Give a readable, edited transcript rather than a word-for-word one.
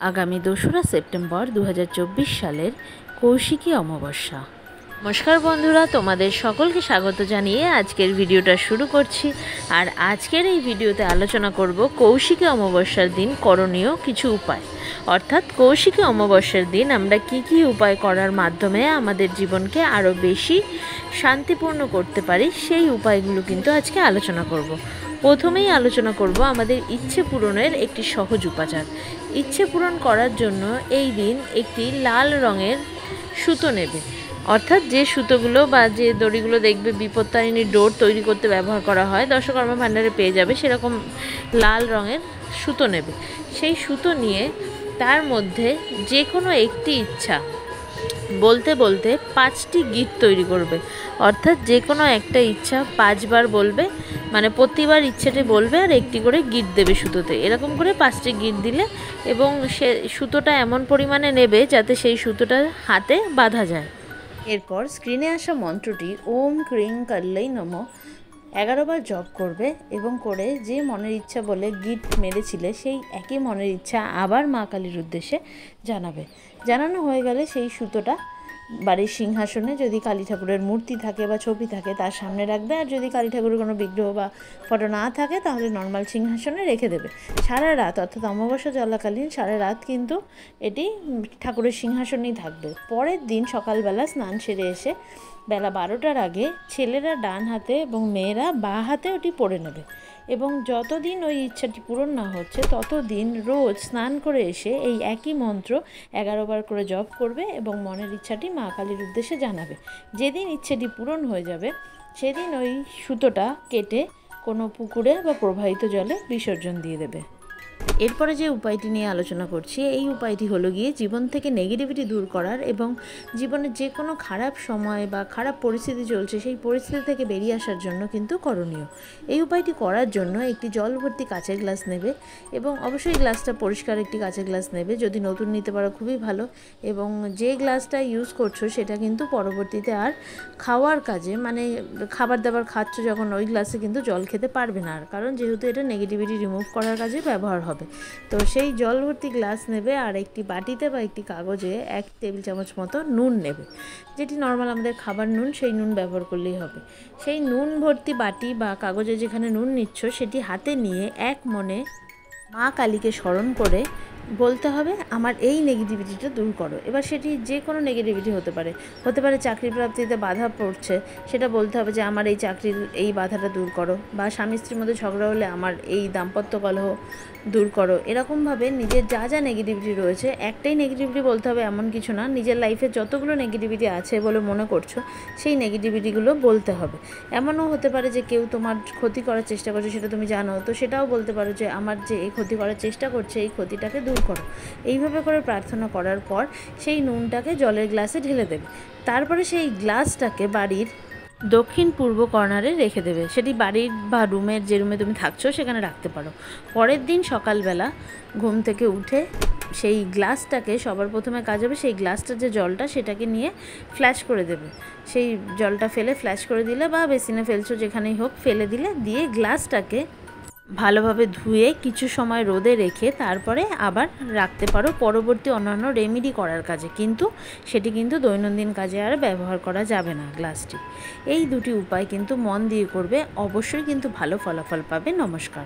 আগামী ২রা সেপ্টেম্বর ২০২৪ সালের কৌশিকী অমাবস্যা। নমস্কার বন্ধুরা, তোমাদের সকলকে স্বাগত জানিয়ে আজকের ভিডিওটা শুরু করছি। আর আজকের এই ভিডিওতে আলোচনা করব কৌশিকী অমাবস্যার দিন করণীয় কিছু উপায়, অর্থাৎ কৌশিকী অমাবস্যার দিন আমরা কি উপায় করার মাধ্যমে আমাদের জীবনকে আরও বেশি শান্তিপূর্ণ করতে পারি, সেই উপায়গুলো কিন্তু আজকে আলোচনা করব। প্রথমেই আলোচনা করব আমাদের ইচ্ছে পূরণের একটি সহজ উপাচার। ইচ্ছে পূরণ করার জন্য এই দিন একটি লাল রঙের সুতো নেবে, অর্থাৎ যে সুতোগুলো বা যে দড়িগুলো দেখবে বিপত্তারিণী ডোর তৈরি করতে ব্যবহার করা হয়, দশকর্মা ভাণ্ডারে পেয়ে যাবে, সেরকম লাল রঙের সুতো নেবে। সেই সুতো নিয়ে তার মধ্যে যে কোনো একটি ইচ্ছা বলতে বলতে 5টি গীত তৈরি করবে, অর্থাৎ যে কোনো একটা ইচ্ছা 5 বার বলবে, মানে প্রতিবার ইচ্ছেটি বলবে আর একটি করে গিট দেবে সুতোতে। এরকম করে 5টি গিট দিলে এবং সে সুতোটা এমন পরিমাণে নেবে যাতে সেই সুতোটা হাতে বাঁধা যায়। এরপর স্ক্রিনে আসা মন্ত্রটি ওম ক্রিং কাল্লাই নমঃ 11 বার জপ করবে এবং করে যে মনের ইচ্ছা বলে গিট মেরেছিলে সেই একই মনের ইচ্ছা আবার মা কালীর উদ্দেশ্যে জানানো হয়ে গেলে সেই সুতোটা বাড়ির সিংহাসনে, যদি কালী ঠাকুরের মূর্তি থাকে বা ছবি থাকে তার সামনে রাখবে, আর যদি কালী ঠাকুরের কোনো বিগ্রহ বা ফটো না থাকে তাহলে নর্মাল সিংহাসনে রেখে দেবে। সারা রাত, অর্থাৎ অমাবস্যা চলাকালীন সারা রাত কিন্তু এটি ঠাকুরের সিংহাসনেই থাকবে। পরের দিন সকালবেলা স্নান সেরে এসে বেলা 12টার আগে ছেলেরা ডান হাতে এবং মেয়েরা বাঁ হাতে ওটি পড়ে নেবে এবং যতদিন ওই ইচ্ছাটি পূরণ না হচ্ছে ততদিন রোজ স্নান করে এসে এই একই মন্ত্র 11 বার করে জপ করবে এবং মনের ইচ্ছাটি মা কালীর উদ্দেশ্যে জানাবে। যেদিন ইচ্ছেটি পূরণ হয়ে যাবে সেদিন ওই সুতোটা কেটে কোনো পুকুরে বা প্রবাহিত জলে বিসর্জন দিয়ে দেবে। এরপরে যে উপায়টি নিয়ে আলোচনা করছি, এই উপায়টি হলো গিয়ে জীবন থেকে নেগেটিভিটি দূর করার এবং জীবনের যে কোনো খারাপ সময় বা খারাপ পরিস্থিতি চলছে সেই পরিস্থিতি থেকে বেরিয়ে আসার জন্য কিন্তু করণীয়। এই উপায়টি করার জন্য একটি জল ভর্তি কাচের গ্লাস নেবে এবং অবশ্যই গ্লাসটা পরিষ্কার একটি কাচের গ্লাস নেবে, যদি নতুন নিতে পারো খুবই ভালো। এবং যে গ্লাসটা ইউজ করছো সেটা কিন্তু পরবর্তীতে আর খাওয়ার কাজে, মানে খাবার দাবার খাচ্ছ যখন ওই গ্লাসে কিন্তু জল খেতে পারবে না আর, কারণ যেহেতু এটা নেগেটিভিটি রিমুভ করার কাজে ব্যবহার হবে। তো সেই জল ভর্তি গ্লাস নেবে আর একটি বাটিতে বা একটি কাগজে 1 টেবিল চামচ মতো নুন নেবে, যেটি নর্মাল আমাদের খাবার নুন, সেই নুন ব্যবহার করলেই হবে। সেই নুন ভর্তি বাটি বা কাগজে যেখানে নুন নিচ্ছ সেটি হাতে নিয়ে এক মনে মা কালীকে স্মরণ করে বলতে হবে আমার এই নেগেটিভিটিটা দূর করো। এবার সেটি যে কোনো নেগেটিভিটি হতে পারে চাকরি প্রাপ্তিতে বাধা পড়ছে, সেটা বলতে হবে যে আমার এই চাকরির এই বাধাটা দূর করো, বা স্বামী স্ত্রীর মধ্যে ঝগড়া হলে আমার এই দাম্পত্য কলহ দূর করো। এরকমভাবে নিজের যা নেগেটিভিটি রয়েছে, একটাই নেগেটিভিটি বলতে হবে এমন কিছু না, নিজের লাইফে যতগুলো নেগেটিভিটি আছে বলে মনে করছো সেই নেগেটিভিটিগুলো বলতে হবে। এমনও হতে পারে যে কেউ তোমার ক্ষতি করার চেষ্টা করছে, সেটা তুমি জানো, তো সেটাও বলতে পারো যে আমার যে এই ক্ষতি করার চেষ্টা করছে এই ক্ষতিটাকে দূর করো। এইভাবে করে প্রার্থনা করার পর সেই নুনটাকে জলের গ্লাসে ঢেলে দেবে। তারপরে সেই গ্লাসটাকে বাড়ির দক্ষিণ পূর্ব কর্নারে রেখে দেবে, সেটি বাড়ির বা রুমের, যে রুমে তুমি থাকছো সেখানে রাখতে পারো। পরের দিন সকালবেলা ঘুম থেকে উঠে সেই গ্লাসটাকে সবার প্রথমে কাজ হবে সেই গ্লাসটার যে জলটা সেটাকে নিয়ে ফ্ল্যাশ করে দেবে। সেই জলটা ফেলে ফ্ল্যাশ করে দিলে বা বেসিনে ফেলছো যেখানেই হোক ফেলে দিলে, দিয়ে গ্লাসটাকে ভালোভাবে ধুয়ে কিছু সময় রোদে রেখে তারপরে আবার রাখতে পারো পরবর্তী অন্যান্য রেমেডি করার কাজে, কিন্তু সেটি কিন্তু দৈনন্দিন কাজে আর ব্যবহার করা যাবে না গ্লাসটি। এই দুটি উপায় কিন্তু মন দিয়ে করবে, অবশ্যই কিন্তু ভালো ফলাফল পাবে। নমস্কার।